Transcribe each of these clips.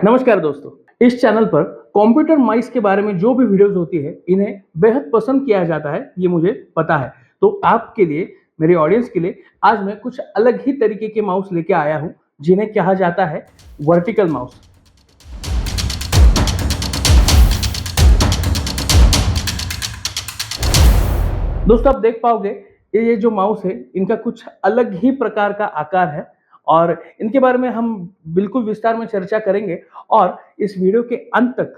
नमस्कार दोस्तों, इस चैनल पर कंप्यूटर माइस के बारे में जो भी वीडियोस होती है इन्हें बेहद पसंद किया जाता है, ये मुझे पता है। तो आपके लिए, मेरे ऑडियंस के लिए आज मैं कुछ अलग ही तरीके के माउस लेके आया हूं, जिन्हें कहा जाता है वर्टिकल माउस। दोस्तों आप देख पाओगे ये जो माउस है इनका कुछ अलग ही प्रकार का आकार है और इनके बारे में हम बिल्कुल विस्तार में चर्चा करेंगे और इस वीडियो के अंत तक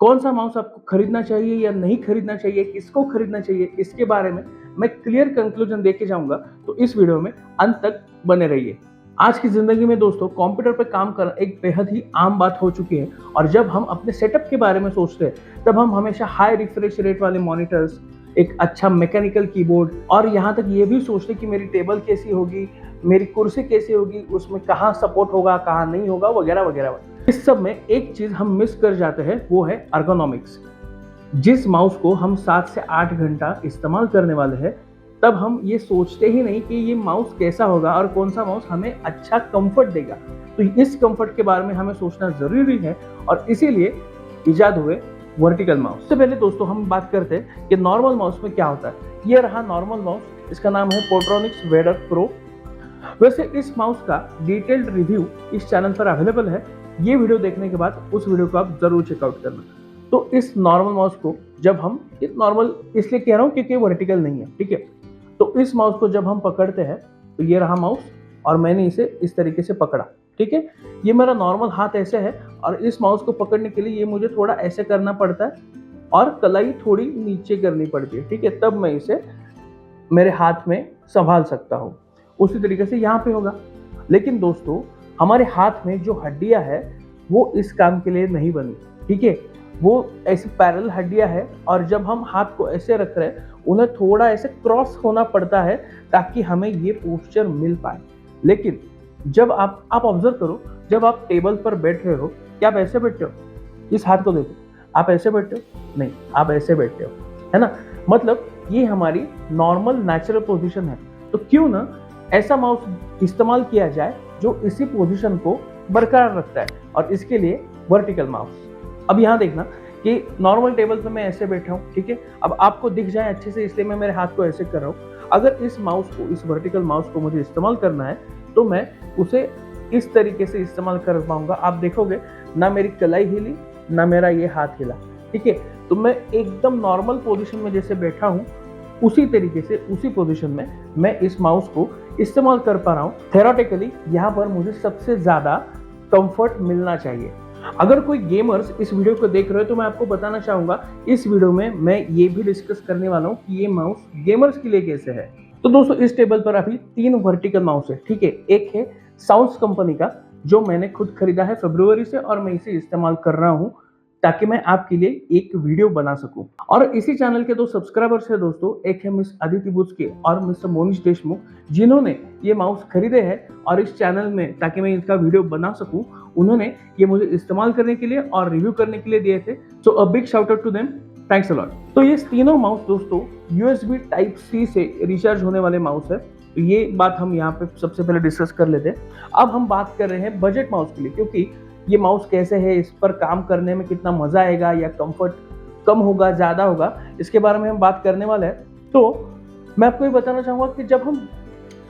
कौन सा माउस आपको खरीदना चाहिए या नहीं खरीदना चाहिए, किसको खरीदना चाहिए, इसके बारे में मैं क्लियर कंक्लूजन देके जाऊंगा। तो इस वीडियो में अंत तक बने रहिए। आज की जिंदगी में दोस्तों कंप्यूटर पर काम करना एक बेहद ही आम बात हो चुकी है और जब हम अपने सेटअप के बारे में सोचते हैं तब हम हमेशा हाई रिफ्रेश रेट वाले मॉनिटर्स, एक अच्छा मैकेनिकल कीबोर्ड और यहाँ तक ये भी सोचते कि मेरी टेबल कैसी होगी, मेरी कुर्सी कैसी होगी, उसमें कहाँ सपोर्ट होगा, कहाँ नहीं होगा, वगैरह वगैरह। इस सब में एक चीज हम मिस कर जाते हैं, वो है अर्गोनॉमिक्स। जिस माउस को हम 7 से 8 घंटा इस्तेमाल करने वाले हैं तब हम ये सोचते ही नहीं कि ये माउस कैसा होगा और कौन सा माउस हमें अच्छा कंफर्ट देगा। तो इस कंफर्ट के बारे में हमें सोचना जरूरी है और इसीलिए इजाद हुए वर्टिकल माउस। सबसे पहले दोस्तों हम बात करते हैं कि नॉर्मल माउस में क्या होता है। ये रहा नॉर्मल माउस, इसका नाम है पोर्ट्रॉनिक्स वेडर प्रो। वैसे इस माउस का डिटेल्ड रिव्यू इस चैनल पर अवेलेबल है। ये वीडियो देखने के बाद उस वीडियो को आप जरूर चेकआउट करना। तो इस नॉर्मल माउस को जब हम, इस नॉर्मल इसलिए कह रहा हूँ क्योंकि वर्टिकल नहीं है, ठीक है। तो इस माउस को जब हम पकड़ते हैं तो ये रहा माउस और मैंने इसे इस तरीके से पकड़ा, ठीक है। ये मेरा नॉर्मल हाथ ऐसे है और इस माउस को पकड़ने के लिए ये मुझे थोड़ा ऐसे करना पड़ता है और कलाई थोड़ी नीचे करनी पड़ती है, ठीक है। तब मैं इसे मेरे हाथ में संभाल सकता हूँ। उसी तरीके से यहाँ पे होगा। लेकिन दोस्तों हमारे हाथ में जो हड्डियाँ है वो इस काम के लिए नहीं बनी, ठीक है। वो ऐसी पैरेलल हड्डियाँ है और जब हम हाथ को ऐसे रख रहे हैं उन्हें थोड़ा ऐसे क्रॉस होना पड़ता है ताकि हमें ये पोस्चर मिल पाए। लेकिन जब आप ऑब्जर्व करो, जब आप टेबल पर बैठ रहे हो, क्या आप ऐसे बैठते हो? इस हाथ को देखो, आप ऐसे बैठते हो? नहीं, आप ऐसे बैठते हो, है ना। मतलब ये हमारी नॉर्मल नेचुरल पोजीशन है। तो क्यों ना ऐसा माउस इस्तेमाल किया जाए जो इसी पोजीशन को बरकरार रखता है और इसके लिए वर्टिकल माउस। अब यहाँ देखना कि नॉर्मल टेबल पे मैं ऐसे बैठा हूँ, ठीक है। अब आपको दिख जाए अच्छे से इसलिए मैं मेरे हाथ को ऐसे कर रहा हूँ। अगर इस माउस को, इस वर्टिकल माउस को मुझे इस्तेमाल करना है तो मैं उसे इस तरीके से इस्तेमाल कर पाऊंगा। आप देखोगे ना मेरी कलाई हिली ना मेरा ये हाथ हिला, ठीक है। तो मैं एकदम नॉर्मल पोजीशन में जैसे बैठा हूँ उसी तरीके से, उसी पोजीशन में मैं इस माउस को इस्तेमाल कर पा रहा हूँ। थेरोटिकली यहाँ पर मुझे सबसे ज्यादा कंफर्ट मिलना चाहिए। अगर कोई गेमर्स इस वीडियो को देख रहे हो तो मैं आपको बताना चाहूंगा, इस वीडियो में मैं ये भी डिस्कस करने वाला हूँ कि ये माउस गेमर्स के लिए कैसे है। तो दोस्तों इस टेबल पर अभी 3 वर्टिकल माउस है, ठीक है। एक है साउंड्स कंपनी का जो मैंने खुद खरीदा है फरवरी से और मैं इसे इस्तेमाल कर रहा हूँ ताकि मैं आपके लिए एक वीडियो बना सकूं। और इसी चैनल के 2 सब्सक्राइबर्स है दोस्तों, एक है मिस अदिति बुचके और मिस्टर मोनिश देशमुख, जिन्होंने ये माउस खरीदे हैं और इस चैनल में ताकि मैं इसका वीडियो बना सकूं उन्होंने ये मुझे इस्तेमाल करने के लिए और रिव्यू करने के लिए दिए थे। So a big shout out to them, thanks a lot. तो ये तीनों माउस दोस्तों USB Type-C से रिचार्ज होने वाले माउस है। तो ये बात हम यहाँ पे सबसे पहले डिस्कस कर लेते हैं। अब हम बात कर रहे हैं बजट माउस के लिए, क्योंकि ये माउस कैसे है, इस पर काम करने में कितना मजा आएगा या कंफर्ट कम होगा, ज्यादा होगा, इसके बारे में हम बात करने वाले हैं। तो मैं आपको ये बताना चाहूंगा कि जब हम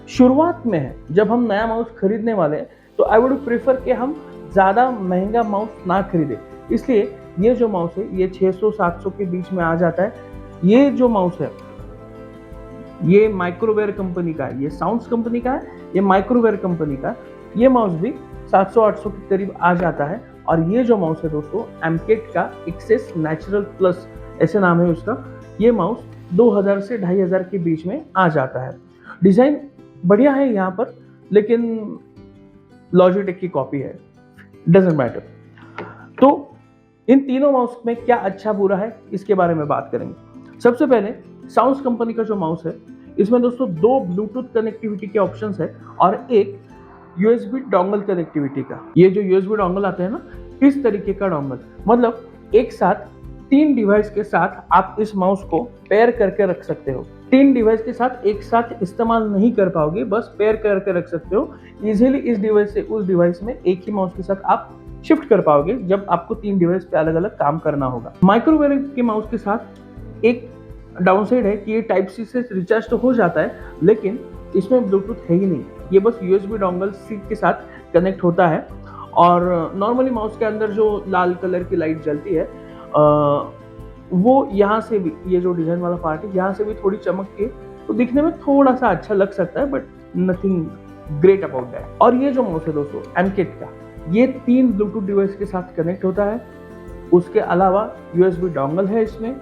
शुरुआत में हैं, जब हम नया माउस खरीदने वाले हैं तो आई वुड प्रेफर कि हम ज्यादा महंगा माउस ना खरीदे। इसलिए ये जो माउस है ये 600-700 के बीच में आ जाता है। ये जो माउस है ये माइक्रोवेयर कंपनी का है, ये साउंड्स कंपनी का है, ये माइक्रोवेयर कंपनी का। ये माउस भी 700-800 के करीब आ जाता है। और ये जो माउस है दोस्तों एमकेट का एक्सेस नेचुरल प्लस ऐसे नाम है उसका, ये माउस 2000 से 2500 के बीच में आ जाता है। डिजाइन बढ़िया है यहाँ पर, लेकिन लॉजिटेक की कॉपी है, डजंट मैटर। तो इन तीनों माउस में क्या अच्छा बुरा है इसके बारे में बात करेंगे। सबसे पहले साउंड्स कंपनी का जो माउस है इसमें दोस्तों 2 ब्लूटूथ कनेक्टिविटी के ऑप्शंस है और एक USB डोंगल कनेक्टिविटी का। ये जो USB डोंगल आता है ना, इस तरीके का डोंगल, मतलब एक साथ 3 डिवाइस के साथ आप इस माउस को पेयर करके रख सकते हो। 3 डिवाइस के साथ एक साथ इस्तेमाल नहीं कर पाओगे, बस पेयर करके रख सकते हो। इजीली इस डिवाइस से उस डिवाइस में एक ही माउस के साथ आप शिफ्ट कर पाओगे जब आपको 3 डिवाइस पे अलग-अलग काम करना होगा। माइक्रोवेव के माउस के साथ एक डाउनसाइड है कि ये टाइप सी से रिचार्ज तो हो जाता है, लेकिन इसमें ब्लूटूथ है ही नहीं। ये बस यूएसबी डोंगल सी के साथ कनेक्ट होता है और नॉर्मली माउस के अंदर जो लाल कलर की लाइट जलती है वो यहाँ से भी, ये जो डिजाइन वाला पार्ट है यहाँ से भी थोड़ी चमक के तो दिखने में थोड़ा सा अच्छा लग सकता है, but nothing great about that. और ये जो माउस है दोस्तों एमकेट का, ये 3 ब्लूटूथ डिवाइस के साथ कनेक्ट होता है। उसके अलावा यूएसबी डोंगल है इसमें।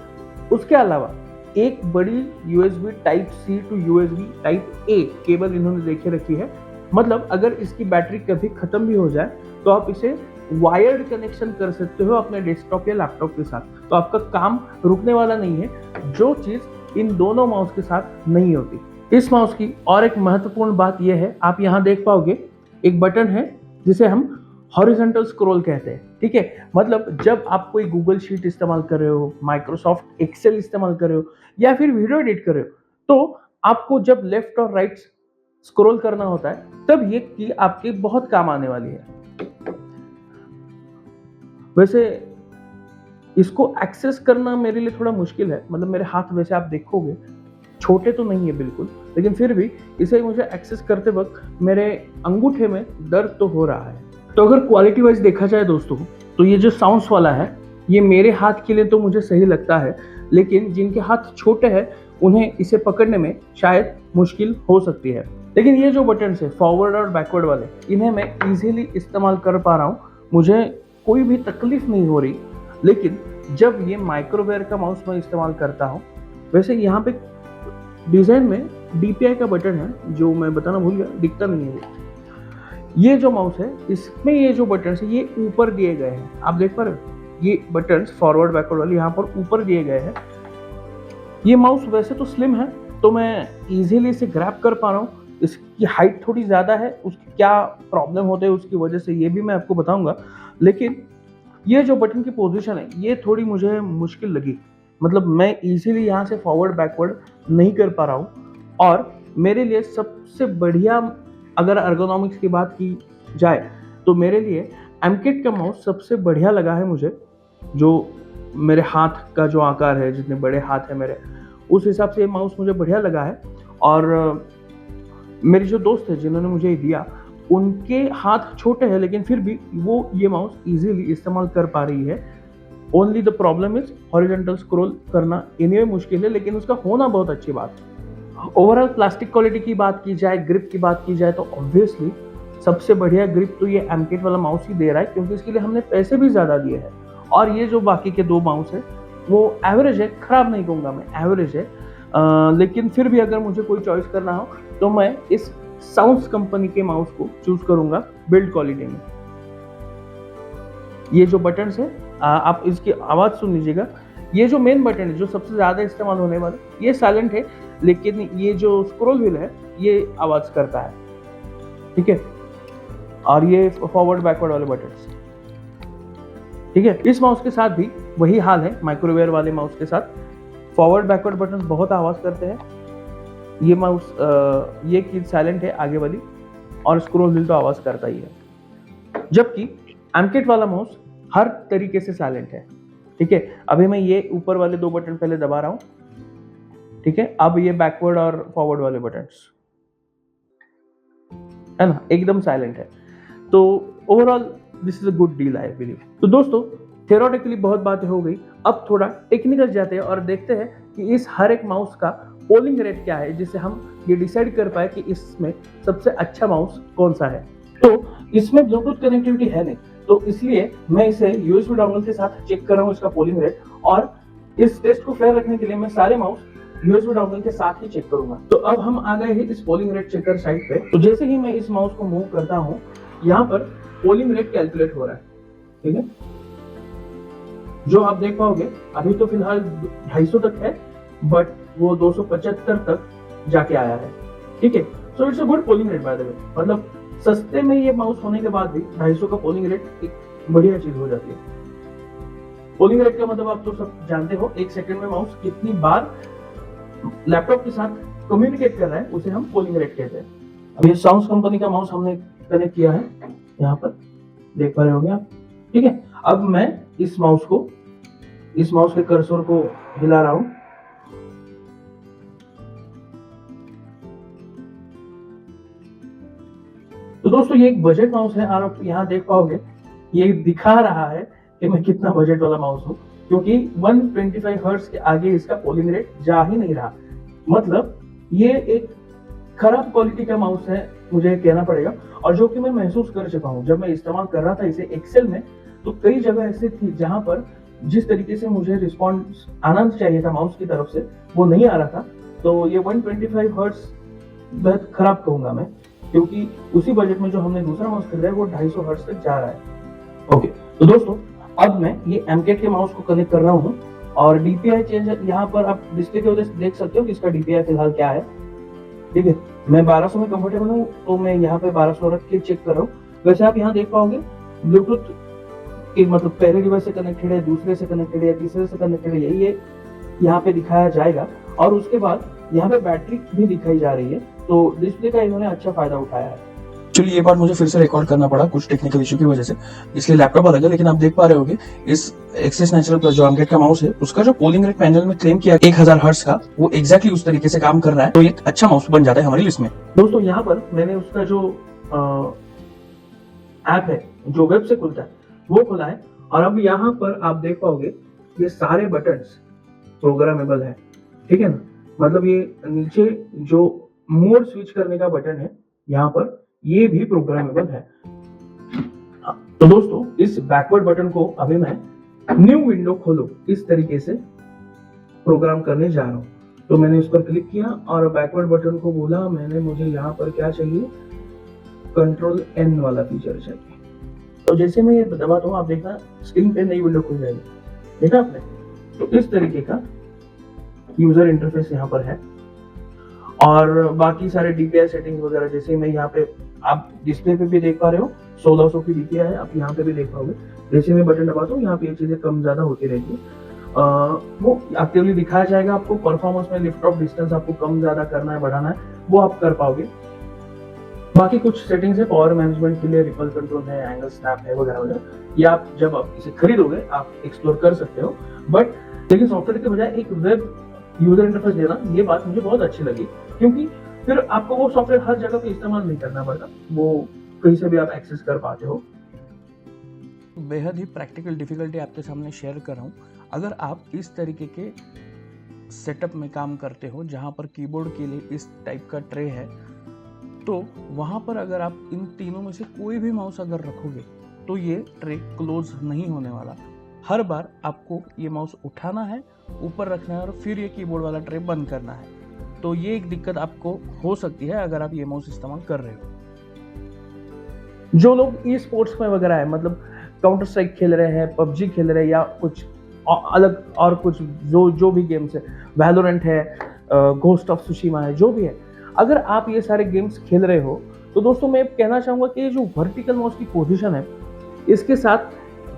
उसके अलावा एक बड़ी USB type C to USB type A cable इन्होंने देखे रखी है। मतलब अगर इसकी बैटरी कभी खत्म भी हो जाए तो आप इसे वायर्ड कनेक्शन कर सकते हो अपने डेस्कटॉप या लैपटॉप के साथ, तो आपका काम रुकने वाला नहीं है, जो चीज इन दोनों माउस के साथ नहीं होती। इस माउस की और एक महत्वपूर्ण बात यह है, आप यहाँ देख पाओगे एक बटन है जिसे हम हॉरिजॉन्टल स्क्रॉल कहते हैं। ठीक है, मतलब जब आप कोई गूगल शीट इस्तेमाल कर रहे हो, माइक्रोसॉफ्ट एक्सेल इस्तेमाल कर रहे हो या फिर वीडियो एडिट कर रहे हो, तो आपको जब लेफ्ट और राइट स्क्रॉल करना होता है तब ये की आपके बहुत काम आने वाली है। वैसे इसको एक्सेस करना मेरे लिए थोड़ा मुश्किल है, मतलब मेरे हाथ वैसे आप देखोगे छोटे तो नहीं है बिल्कुल, लेकिन फिर भी इसे मुझे एक्सेस करते वक्त मेरे अंगूठे में दर्द तो हो रहा है। तो अगर क्वालिटी वाइज देखा जाए दोस्तों, तो ये जो साउंड्स वाला है ये मेरे हाथ के लिए तो मुझे सही लगता है, लेकिन जिनके हाथ छोटे हैं उन्हें इसे पकड़ने में शायद मुश्किल हो सकती है। लेकिन ये जो बटन्स है फॉरवर्ड और बैकवर्ड वाले, इन्हें मैं इजीली इस्तेमाल कर पा रहा हूँ, मुझे कोई भी तकलीफ नहीं हो रही। लेकिन जब ये माइक्रोवेव का माउस मैं इस्तेमाल करता हूँ, वैसे यहाँ पे डिजाइन में DPI का बटन है जो मैं बताना भूल गया, दिखता नहीं है वो। ये जो माउस है इसमें ये जो बटन है ये ऊपर दिए गए हैं, आप देख पा रहे हो, ये बटन फॉरवर्ड बैकवर्ड वाले यहाँ पर ऊपर दिए गए हैं। ये माउस वैसे तो स्लिम है, तो मैं इजीली इसे ग्रैब कर पा रहा हूँ। इसकी हाइट थोड़ी ज़्यादा है, उसकी क्या प्रॉब्लम होते हैं उसकी वजह से ये भी मैं आपको बताऊंगा। लेकिन ये जो बटन की पोजीशन है ये थोड़ी मुझे मुश्किल लगी, मतलब मैं इजीली यहाँ से फॉरवर्ड बैकवर्ड नहीं कर पा रहा हूँ। और मेरे लिए सबसे बढ़िया अगर अर्गोनॉमिक्स की बात की जाए तो मेरे लिए एमकेट का माउस सबसे बढ़िया लगा है मुझे। जो मेरे हाथ का जो आकार है, जितने बड़े हाथ है मेरे, उस हिसाब से ये माउस मुझे बढ़िया लगा है। और मेरे जो दोस्त है जिन्होंने मुझे दिया, उनके हाथ छोटे हैं लेकिन फिर भी वो ये माउस इजीली इस्तेमाल कर पा रही है। Only the problem is horizontal scroll करना एनीवे मुश्किल है, लेकिन उसका होना बहुत अच्छी बात है। ओवरऑल प्लास्टिक क्वालिटी की बात की जाए, ग्रिप की बात की जाए, तो ऑब्वियसली सबसे बढ़िया ग्रिप तो ये एमकेट वाला माउस ही दे रहा है, क्योंकि इसके लिए हमने पैसे भी ज़्यादा दिए हैं। और ये जो बाकी के 2 माउस है वो एवरेज है, खराब नहीं कहूँगा मैं, एवरेज है। लेकिन फिर भी अगर मुझे कोई चॉइस करना हो तो मैं इस साउंड्स कंपनी के माउस को चूज करूंगा बिल्ड क्वालिटी में। ये जो बटन्स है आप इसकी आवाज सुन लीजिएगा। ये जो मेन बटन है जो सबसे ज्यादा इस्तेमाल होने वाला, ये साइलेंट है, लेकिन ये जो स्क्रॉल व्हील है ये आवाज करता है। ठीक है, और ये फॉरवर्ड बैकवर्ड वाले बटन्स, ठीक है। इस माउस के साथ भी वही हाल है माइक्रोवेव वाले माउस के साथ। फॉरवर्ड बैकवर्ड बटन बहुत आवाज करते हैं। ये माउस ये की साइलेंट है आगे वाली, और स्क्रॉल व्हील तो आवाज करता ही है। जबकि एमकेट वाला माउस हर तरीके से साइलेंट है। ठीक है, अभी मैं ये ऊपर वाले 2 बटन पहले दबा रहा हूं, ठीक है। अब ये बैकवर्ड और फॉरवर्ड वाले बटन्स है ना, एकदम साइलेंट है। तो overall this is a good deal I believe. तो दोस्तों थियोरेटिकली बहुत बातें हो गई, अब थोड़ा टेक्निकल जाते हैं और देखते हैं कि इस हर एक माउस का पोलिंग रेट क्या है, जिससे हम ये डिसाइड कर पाए कि इसमें सबसे अच्छा माउस कौन सा है। तो इसमें ब्लूटूथ कनेक्टिविटी है नहीं, तो इसलिए मैं इसे यूएसबी डोंगल के साथ चेक कर रहा हूँ इसका पोलिंग रेट, और इस टेस्ट को फेयर रखने के लिए मैं सारे माउस यूएसबी डोंगल के साथ ही चेक करूंगा। तो अब हम आ गए हैं इस पोलिंग रेट चेकर साइट पे। तो जैसे ही मैं इस माउस को मूव करता हूँ, यहाँ पर पोलिंग रेट कैलकुलेट हो रहा है। ठीक है, जो आप देख पाओगे अभी तो फिलहाल 250 तक है, बट वो 275 तक जाके आया है। ठीक है, so it's a good polling rate by the way. मतलब सस्ते में ये माउस होने के बाद भी 250 का पोलिंग रेट एक बढ़िया चीज हो जाती है। पोलिंग रेट का मतलब आप तो सब जानते हो, 1 सेकंड में माउस कितनी बार लैपटॉप के साथ कम्युनिकेट कर रहा है, उसे हम पोलिंग रेट कहते हैं। अब ये साउंड्स कंपनी का माउस हमने कनेक्ट किया है, यहाँ पर देख पा रहे होंगे आप, ठीक है, अब मैं इस माउस के कर्सर को हिला रहा हूं। तो दोस्तों ये एक बजट माउस है और आप यहाँ देख पाओगे ये दिखा रहा है कि मैं कितना बजट वाला माउस हूँ, क्योंकि 125 हर्ट्ज के आगे इसका पोलिंग रेट जा ही नहीं रहा। मतलब ये एक खराब क्वालिटी का माउस है, मुझे कहना पड़ेगा, और जो कि मैं महसूस कर चुका हूँ। जब मैं इस्तेमाल कर रहा था इसे एक्सेल में, तो कई जगह ऐसे थी जहां पर जिस तरीके से मुझे रिस्पॉन्स आना चाहिए था माउस की तरफ से वो नहीं आ रहा था। तो ये 125 हर्ट्ज बहुत खराब कहूंगा मैं, क्योंकि उसी बजट में जो हमने दूसरा माउस खरीदा है वो 250 हर्ट्ज तक जा रहा है। ओके, तो दोस्तों अब मैं ये एमकेट के माउस को कनेक्ट कर रहा हूँ और डीपीआई चेंज यहाँ पर आप डिस्प्ले की वजह से देख सकते हो कि इसका डीपीआई फिलहाल क्या है। ठीक है, मैं 1200 में कंफर्टेबल हूँ, तो मैं यहाँ पे 1200 रख के चेक कर रहा हूँ। वैसे आप यहाँ देख पाओगे ब्लूटूथ की मतलब पहले डिवाइस से कनेक्टेड है, दूसरे से कनेक्टेड है, तीसरे से कनेक्टेड है, यही यहाँ पे दिखाया जाएगा। और उसके बाद यहाँ पे बैटरी भी दिखाई जा रही है, तो डिस्प्ले का इन्होंने अच्छा फायदा उठाया है। चलिए ये बार मुझे फिर से रिकॉर्ड करना पड़ा कुछ टेक्निकल इशू की वजह से, इसलिए लैपटॉप अलग है। लेकिन आप देख पा रहे होगे इस एक्सेस नेचुरल प्लस जो एमकेट का माउस है उसका जो पोलिंग रेट पैनल में क्लेम किया 1000 हर्ट्ज का, वो एग्जैक्टली उस तरीके से काम कर रहा है। तो एक अच्छा माउस बन जाता है हमारी लिस्ट में। दोस्तों यहाँ पर मैंने उसका जो ऐप है जो वेब से खुलता है वो खुला है, और अब यहाँ पर आप देख पाओगे ये सारे बटन्स प्रोग्रामेबल है। ठीक है ना, मतलब ये नीचे जो मोड स्विच करने का बटन है यहाँ पर ये भी प्रोग्रामेबल है। तो दोस्तों इस बैकवर्ड बटन को अभी मैं न्यू विंडो खोलो इस तरीके से प्रोग्राम करने जा रहा हूँ। तो मैंने उस पर क्लिक किया और बैकवर्ड बटन को बोला मैंने मुझे यहाँ पर क्या चाहिए, कंट्रोल एन वाला फीचर चाहिए। तो जैसे मैं ये दबाता हूँ आप देखना स्क्रीन पे नई विंडो खुल जाएगी, देखा आपने। तो इस तरीके का यूजर इंटरफेस यहाँ पर है, और बाकी सारे डीपीआई सेटिंग्स वगैरह जैसे मैं यहाँ पे आप डिस्प्ले पे भी देख पा रहे हो 1600 की डीपीआई है, आप यहाँ पे भी देख पाओगे। जैसे मैं बटन दबाता हूँ यहाँ पे ये चीजें कम ज्यादा होती रहती है, वो एक्टिवली दिखाया जाएगा आपको। परफॉर्मेंस में लिफ्ट ऑफ डिस्टेंस आपको कम ज्यादा करना है बढ़ाना है वो आप कर पाओगे। बाकी कुछ सेटिंग्स है पावर मैनेजमेंट के लिए, रिपल कंट्रोल है, एंगल स्नैप है वगैरह वगैरह, ये आप जब आप इसे खरीदोगे आप एक्सप्लोर कर सकते हो। बट लेकिन सॉफ्टवेयर के बजाय एक वेब यूजर इंटरफेस देना ये बात मुझे बहुत अच्छी लगी, क्योंकि फिर आपको वो सॉफ्टवेयर हर जगह पे इस्तेमाल नहीं करना पड़ता, वो कहीं से भी आप एक्सेस कर पाते हो। बेहद ही प्रैक्टिकल डिफिकल्टी आपके सामने शेयर कर रहा हूँ। अगर आप इस तरीके के सेटअप में काम करते हो जहाँ पर कीबोर्ड के लिए इस टाइप का ट्रे है, तो वहाँ पर अगर आप इन तीनों में से कोई भी माउस अगर रखोगे तो ये ट्रे क्लोज नहीं होने वाला। हर बार आपको ये माउस उठाना है, ऊपर रखना है और फिर ये कीबोर्ड वाला ट्रे बंद करना है। तो ये एक दिक्कत आपको हो सकती है अगर आप ये माउस इस्तेमाल कर रहे हो। जो लोग ई स्पोर्ट्स में वगैरह है, मतलब काउंटर स्ट्राइक खेल रहे हैं, पबजी खेल रहे हैं, या कुछ अलग और कुछ जो भी गेम्स है, वैलोरेंट है, घोस्ट ऑफ सुशीमा है, जो भी है, अगर आप ये सारे गेम्स खेल रहे हो तो दोस्तों मैं कहना चाहूंगा कि ये जो वर्टिकल माउस की पोजीशन है इसके साथ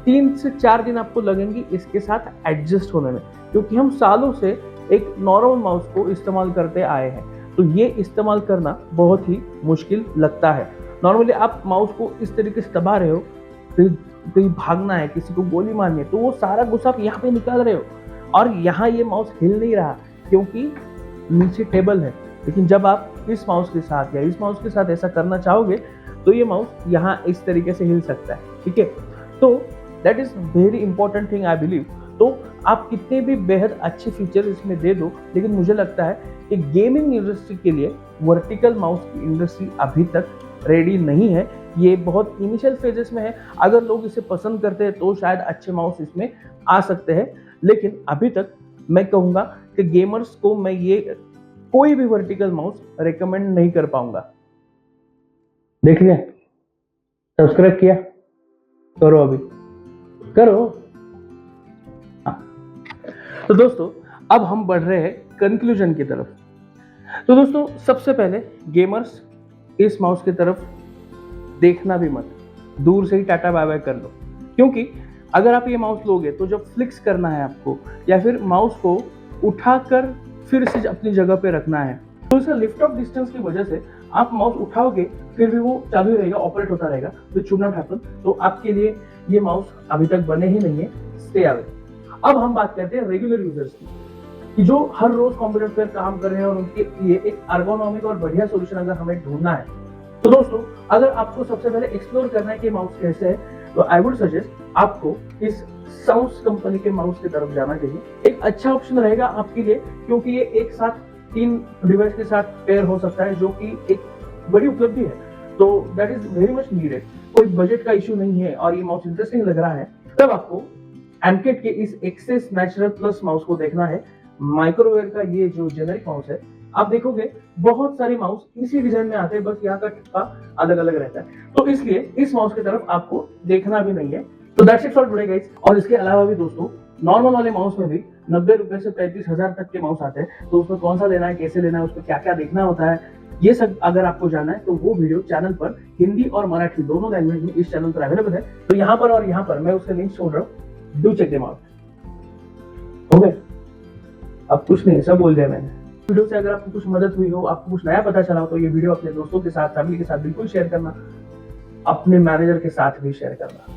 3 से 4 दिन आपको लगेंगे इसके साथ एडजस्ट होने में, क्योंकि हम सालों से एक नॉर्मल माउस को इस्तेमाल करते आए हैं, तो ये इस्तेमाल करना बहुत ही मुश्किल लगता है। नॉर्मली आप माउस को इस तरीके से दबा रहे हो, फिर कहीं भागना है, किसी को गोली मारनी है, तो वो सारा गुस्सा आप यहाँ पे निकाल रहे हो, और यहाँ ये माउस हिल नहीं रहा क्योंकि नीचे टेबल है। लेकिन जब आप इस माउस के साथ या इस माउस के साथ ऐसा करना चाहोगे तो ये माउस यहाँ इस तरीके से हिल सकता है। ठीक है, तो that is very important thing I believe. तो आप कितने भी बेहद अच्छे फीचर इसमें दे दो, लेकिन मुझे लगता है कि गेमिंग इंडस्ट्री के लिए वर्टिकल माउस की इंडस्ट्री अभी तक रेडी नहीं है। ये बहुत इनिशियल फेजेस में है, अगर लोग इसे पसंद करते हैं तो शायद अच्छे माउस इसमें आ सकते हैं, लेकिन अभी तक मैं कहूँगा कि गेमर्स को मैं ये कोई भी वर्टिकल माउस रेकमेंड नहीं कर पाऊंगा। देख लिया, सब्सक्राइब किया, करो अभी करो। तो दोस्तों अब हम बढ़ रहे हैं कंक्लूजन की तरफ। तो दोस्तों सबसे पहले गेमर्स इस माउस की तरफ देखना भी मत, दूर से ही टाटा बाय बाय कर लो, क्योंकि अगर आप ये माउस लोगे तो जब फ्लिक्स करना है आपको या फिर माउस को उठाकर फिर से अपनी जगह पे रखना है, तो इसका लिफ्ट ऑफ डिस्टेंस की वजह से आप माउस उठाओगे फिर भी वो चालू रहेगा, ऑपरेट होता रहेगा, विच शुड नॉट हैपन। तो आपके लिए ये माउस अभी तक बने ही नहीं है, स्टे अवे। अब हम बात करते हैं रेगुलर यूजर्स की, कि जो हर रोज कंप्यूटर पर काम कर रहे हैं और उनके लिए एक अर्गोनॉमिक और बढ़िया सोल्यूशन अगर हमें ढूंढना है, तो दोस्तों अगर आपको सबसे पहले एक्सप्लोर करना है कि माउस कैसे है, तो आई वुड सजेस्ट आपको इस साउस कंपनी के माउस की तरफ जाना चाहिए। एक अच्छा ऑप्शन रहेगा आपके लिए, क्योंकि ये एक साथ 3 डिवाइस के साथ पेयर हो सकता है, जो कि एक बड़ी उपलब्धि है। तो that is very much needed. कोई बजट का इश्यू नहीं है और ये माउस इंटरेस्टिंग लग रहा है, तब आपको एमकेट के इस एक्सेस नेचुरल प्लस माउस को देखना है। माइक्रोवेव का ये जो जेनेरिक माउस है, आप देखोगे बहुत सारे माउस इसी डिजाइन में आते हैं, बस यहाँ का टिप्पा अलग अलग रहता है। तो इसलिए इस माउस की तरफ आपको देखना भी नहीं है। तो that's it for today guys. और इसके अलावा भी दोस्तों नॉर्मल वाले माउस में भी 90 रुपए से 35,000 तक के माउस आते हैं। तो उसमें कौन सा लेना है, कैसे लेना है, उसमें क्या क्या देखना होता है, ये सब अगर आपको जानना है तो वो वीडियो चैनल पर हिंदी और मराठी दोनों लैंग्वेज में इस चैनल पर अवेलेबल है। तो यहाँ पर और यहाँ पर मैं उसके लिंक छोड़ रहा हूँ, डू चेक देम आउट। हो गए? अब कुछ नहीं, सब बोल दिया मैंने। वीडियो से अगर आपको कुछ मदद हुई हो, आपको कुछ नया पता चला हो, तो ये वीडियो अपने दोस्तों के साथ, फैमिली के साथ बिल्कुल शेयर करना। अपने मैनेजर के साथ भी शेयर करना।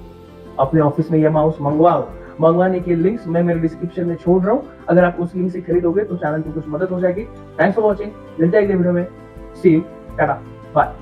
अपने ऑफिस में ये माउस मंगवाओ। मंगवाने के लिंक्स मैं मेरे डिस्क्रिप्शन में छोड़ रहा हूँ। अगर आप उस लिंक से खरीदोगे तो चैनल को कुछ मदद हो जाएगी। Thanks for watching. मिलते हैं अगले वीडियो में। सी यू, टाटा, बाय।